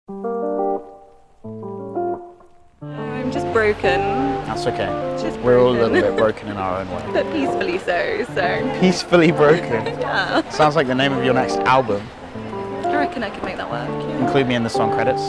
I'm just broken. That's okay. Just We're all a broken. little bit broken in our own way. But peacefully so. Peacefully broken. Yeah. Sounds like the name of your next album. I reckon I can make that work. Yeah. Include me in the song credits.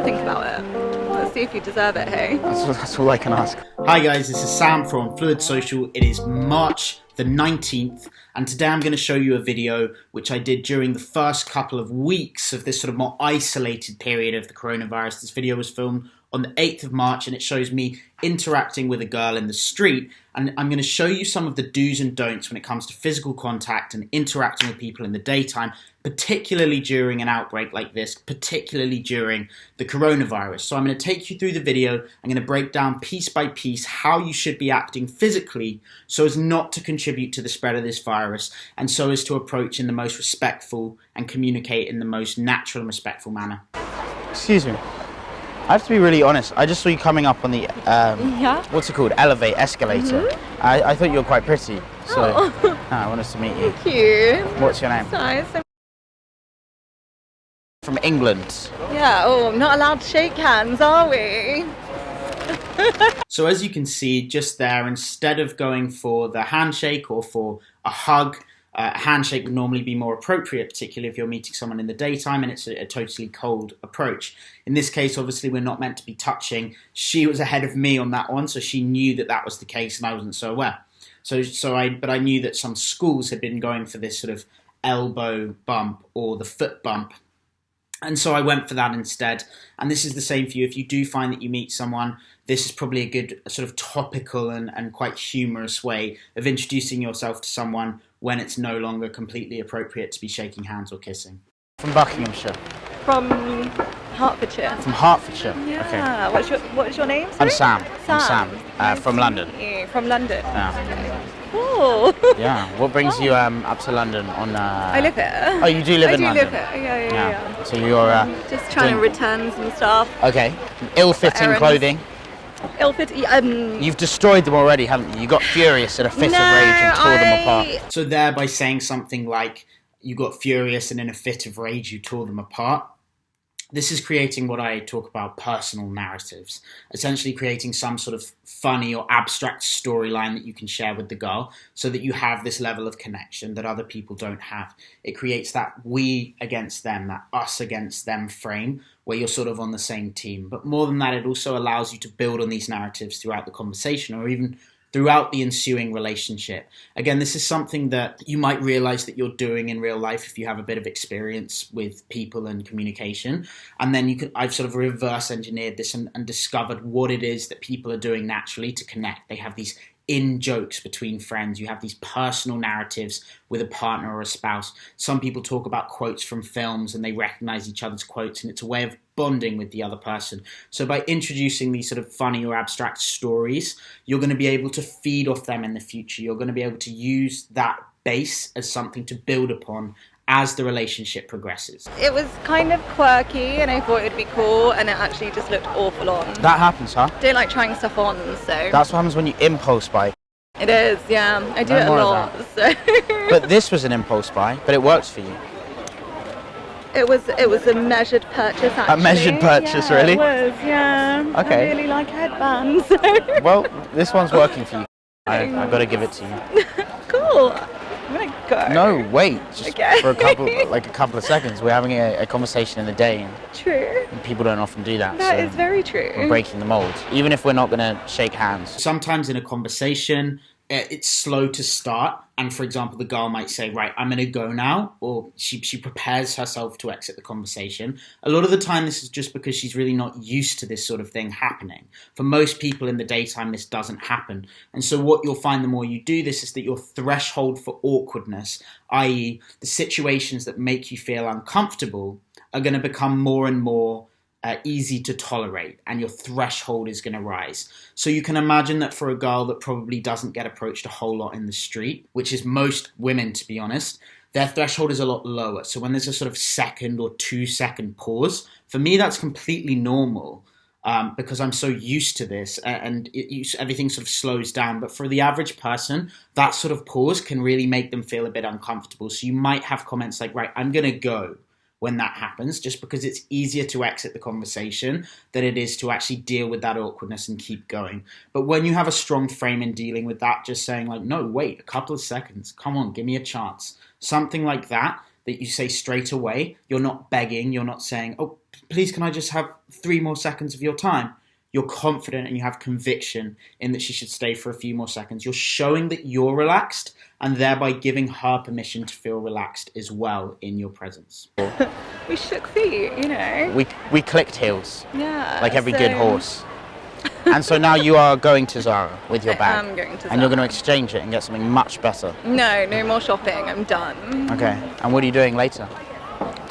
Think about it. Let's see if you deserve it, hey? That's all I can ask. Hi guys, this is Sam from Fluid Social. It is March the 19th, and today I'm going to show you a video which I did during the first couple of weeks of this sort of more isolated period of the coronavirus. This video was filmed on the 8th of March, and it shows me interacting with a girl in the street. And I'm going to show you some of the do's and don'ts when it comes to physical contact and interacting with people in the daytime, particularly during an outbreak like this, particularly during the coronavirus. So I'm going to take you through the video. I'm going to break down piece by piece how you should be acting physically so as not to contribute to the spread of this virus, and so as to approach in the most respectful and communicate in the most natural and respectful manner. Excuse me. I have to be really honest. I just saw you coming up on the, what's it called? Escalator. I thought you were quite pretty. So I wanted to meet you. Thank you. What's your name? Nice. From England. Yeah, I'm not allowed to shake hands, are we? So as you can see just there, instead of going for the handshake or for a hug, a handshake would normally be more appropriate, particularly if you're meeting someone in the daytime and it's a totally cold approach. In this case, obviously, we're not meant to be touching. She was ahead of me on that one, so she knew that that was the case, and I wasn't so aware. But I knew that some schools had been going for this sort of elbow bump or the foot bump. And so I went for that instead. And this is the same for you. If you do find that you meet someone, this is probably a good sort of topical and quite humorous way of introducing yourself to someone when it's no longer completely appropriate to be shaking hands or kissing. From Buckinghamshire. From Hertfordshire. From Hertfordshire. Yeah. Okay. What's your name? I'm Sorry? Sam. I'm Sam. Nice From to London. meet you. From London. Yeah. Cool. Yeah. What brings you up to London on? I live here. Oh, you do live in London. I do live here. Yeah. So you're Just trying to return some stuff. okay. Ill-fitting errands. clothing. Ill-fit. You've destroyed them already, haven't you? You got furious in a fit of rage and tore them apart. So there, by saying something like, you got furious and in a fit of rage you tore them apart, this is creating what I talk about personal narratives, essentially creating some sort of funny or abstract storyline that you can share with the girl so that you have this level of connection that other people don't have. It creates that we against them, that us against them frame where you're sort of on the same team. But more than that, it also allows you to build on these narratives throughout the conversation or even throughout the ensuing relationship. Again, this is something that you might realize that you're doing in real life if you have a bit of experience with people and communication. And then I've sort of reverse engineered this and discovered what it is that people are doing naturally to connect. They have these in-jokes between friends. You have these personal narratives with a partner or a spouse. Some people talk about quotes from films and they recognize each other's quotes, and it's a way of bonding with the other person. So by introducing these sort of funny or abstract stories, you're going to be able to feed off them in the future. You're going to be able to use that base as something to build upon as the relationship progresses. It was kind of quirky and I thought it would be cool, and it actually just looked awful on. That happens, huh? Don't like trying stuff on, so. That's what happens when you impulse buy. It is, yeah. I do it a more of lot, so. But this was an impulse buy, but it works for you. It was a measured purchase, actually. A measured purchase, yeah, really? It was, yeah. Okay. I really like headbands. Well, this one's working for you. I've got to give it to you. Cool. I'm gonna go. No, wait. Just Okay. for a couple of seconds. We're having a conversation in the day, True. and people don't often do that. That so is very true. we're breaking the mold, even if we're not going to shake hands. Sometimes in a conversation, it's slow to start. And for example, the girl might say, right, I'm going to go now. Or she prepares herself to exit the conversation. A lot of the time, this is just because she's really not used to this sort of thing happening. For most people in the daytime, this doesn't happen. And so what you'll find the more you do this is that your threshold for awkwardness, i.e. the situations that make you feel uncomfortable, are going to become more and more easy to tolerate, and your threshold is going to rise. So you can imagine that for a girl that probably doesn't get approached a whole lot in the street, which is most women, to be honest, their threshold is a lot lower. So when there's a sort of 1 or 2 second pause, for me that's completely normal because I'm so used to this, and everything sort of slows down. But for the average person, that sort of pause can really make them feel a bit uncomfortable. So you might have comments like, right, I'm going to go. when that happens, just because it's easier to exit the conversation than it is to actually deal with that awkwardness and keep going. But when you have a strong frame in dealing with that, just saying like, no, wait, a couple of seconds, come on, give me a chance. Something like that you say straight away. You're not begging, you're not saying, oh, please, can I just have 3 more seconds of your time? You're confident and you have conviction in that she should stay for a few more seconds. You're showing that you're relaxed and thereby giving her permission to feel relaxed as well in your presence. We shook feet, you know. We clicked heels. Yeah. Like every good horse. And so now you are going to Zara with your bag. I'm going to Zara. And you're going to exchange it and get something much better. No more shopping. I'm done. Okay. And what are you doing later?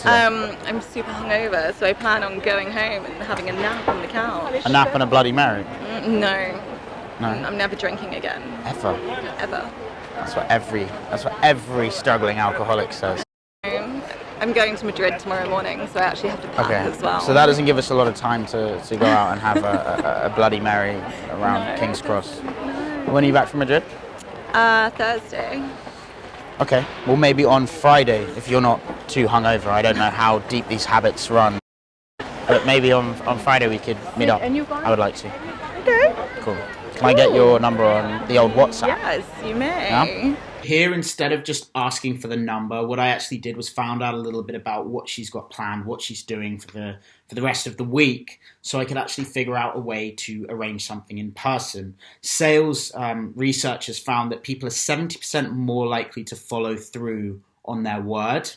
I'm super hungover, so I plan on going home and having a nap on the couch. A nap and a Bloody Mary? No. No. I'm never drinking again. Ever? Ever. That's what every struggling alcoholic says. I'm going to Madrid tomorrow morning, so I actually have to pack as well. So that doesn't give us a lot of time to go out and have a Bloody Mary around King's Cross. When are you back from Madrid? Thursday. Okay, well maybe on Friday, if you're not too hungover. I don't know how deep these habits run, but maybe on Friday we could meet up. I would like to. Okay. Cool. Can I get your number on the old WhatsApp? Yes, you may. Yeah? Here, instead of just asking for the number, what I actually did was found out a little bit about what she's got planned, what she's doing for the rest of the week, so I could actually figure out a way to arrange something in person. Sales researchers found that people are 70% more likely to follow through on their word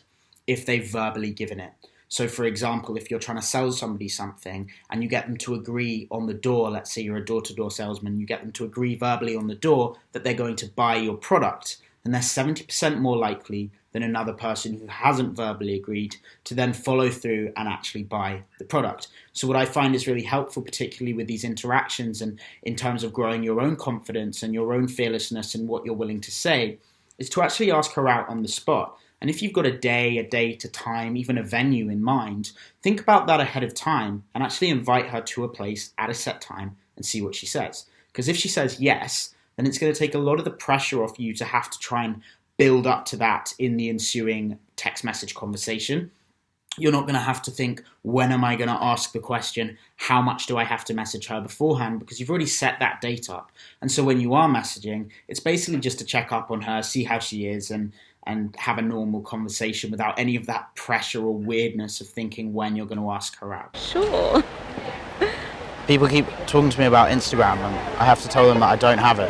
if they've verbally given it. So, for example, if you're trying to sell somebody something and you get them to agree on the door, let's say you're a door-to-door salesman, you get them to agree verbally on the door that they're going to buy your product, then they're 70% more likely than another person who hasn't verbally agreed to then follow through and actually buy the product. So what I find is really helpful, particularly with these interactions and in terms of growing your own confidence and your own fearlessness and what you're willing to say, is to actually ask her out on the spot. And if you've got a date, a time, even a venue in mind, think about that ahead of time and actually invite her to a place at a set time and see what she says. Because if she says yes, then it's going to take a lot of the pressure off you to have to try and build up to that in the ensuing text message conversation. You're not going to have to think, when am I going to ask the question? How much do I have to message her beforehand? Because you've already set that date up. And so when you are messaging, it's basically just to check up on her, see how she is, and have a normal conversation without any of that pressure or weirdness of thinking when you're going to ask her out. Sure. People keep talking to me about Instagram and I have to tell them that I don't have it.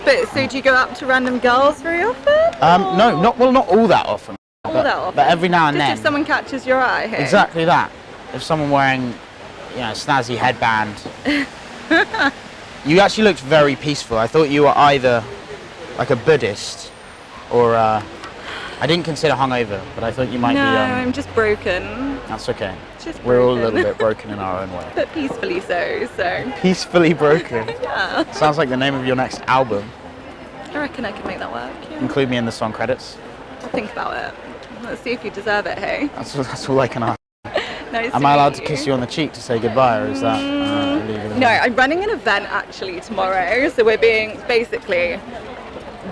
But so do you go up to random girls very often? No, not all that often. But every now and just then. If someone catches your eye, hey? Exactly that. If someone wearing, a snazzy headband. You actually looked very peaceful. I thought you were either like a Buddhist or I didn't consider hungover, but I thought you might be. No, I'm just broken. That's okay. Just We're all a broken. little bit broken in our own way. But peacefully so. Peacefully broken. Yeah. Sounds like the name of your next album. I reckon I can make that work. Yeah. Include me in the song credits. I'll think about it. Let's see if you deserve it, hey? That's all I can ask. Nice Am I allowed to kiss you on the cheek to say goodbye, or is that illegal? No, I'm running an event actually tomorrow, so we're being basically.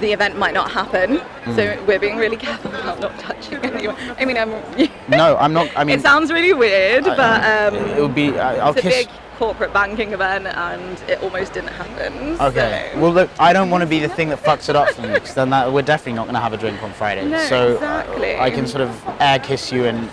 The event might not happen, so we're being really careful about not touching anyone. I mean, No, I'm not. I mean, it sounds really weird, but it would be. I'll it's kiss. a big corporate banking event, and it almost didn't happen. Okay. So. Well, look, I don't want to be the thing that fucks it up for me, because then we're definitely not going to have a drink on Friday. No, so exactly. I can sort of air kiss you, and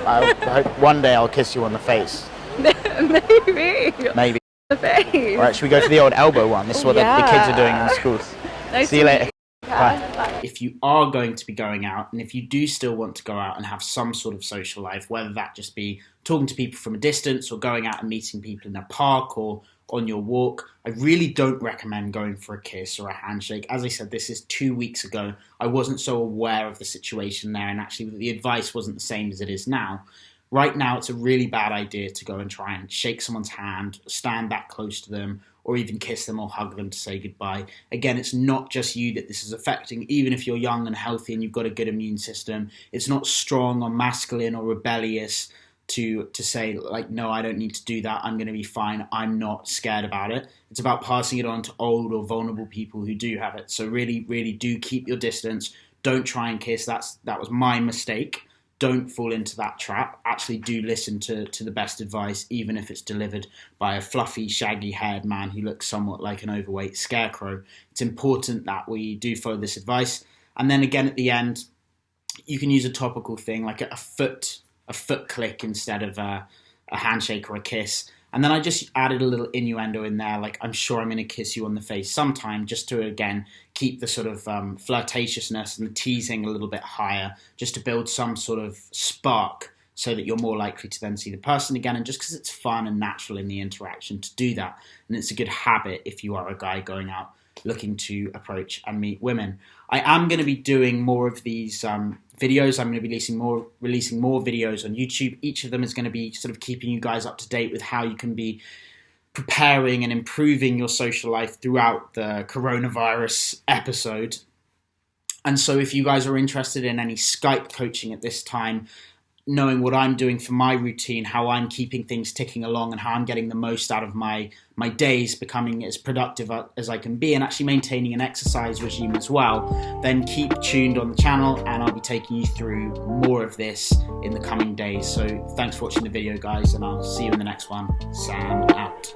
I hope one day I'll kiss you on the face. Maybe. Maybe. The face. All right, should we go for the old elbow one? This is what the kids are doing in schools. Nice See you later. Bye. If you are going to be going out, and if you do still want to go out and have some sort of social life, whether that just be talking to people from a distance or going out and meeting people in a park or on your walk, I really don't recommend going for a kiss or a handshake. As I said, this is 2 weeks ago. I wasn't so aware of the situation there, and actually the advice wasn't the same as it is now. Right now, it's a really bad idea to go and try and shake someone's hand, stand that close to them, or even kiss them or hug them to say goodbye. Again, it's not just you that this is affecting. Even if you're young and healthy and you've got a good immune system, it's not strong or masculine or rebellious to say, like, no, I don't need to do that. I'm going to be fine. I'm not scared about it. It's about passing it on to old or vulnerable people who do have it. So really, really do keep your distance. Don't try and kiss. That was my mistake. don't fall into that trap. Actually do listen to the best advice, even if it's delivered by a fluffy, shaggy haired man who looks somewhat like an overweight scarecrow. It's important that we do follow this advice. And then again at the end, you can use a topical thing like a foot click instead of a handshake or a kiss. And then I just added a little innuendo in there, like, I'm sure I'm going to kiss you on the face sometime, just to, again, keep the sort of flirtatiousness and the teasing a little bit higher, just to build some sort of spark so that you're more likely to then see the person again, and just because it's fun and natural in the interaction to do that. And it's a good habit if you are a guy going out looking to approach and meet women. I am going to be doing more of these videos. I'm going to be releasing more videos on YouTube. Each of them is going to be sort of keeping you guys up to date with how you can be preparing and improving your social life throughout the coronavirus episode. And so if you guys are interested in any Skype coaching at this time, knowing what I'm doing for my routine, how I'm keeping things ticking along, and how I'm getting the most out of my days, becoming as productive as I can be, and actually maintaining an exercise regime as well, then keep tuned on the channel, and I'll be taking you through more of this in the coming days. So thanks for watching the video, guys, and I'll see you in the next one. Sam out.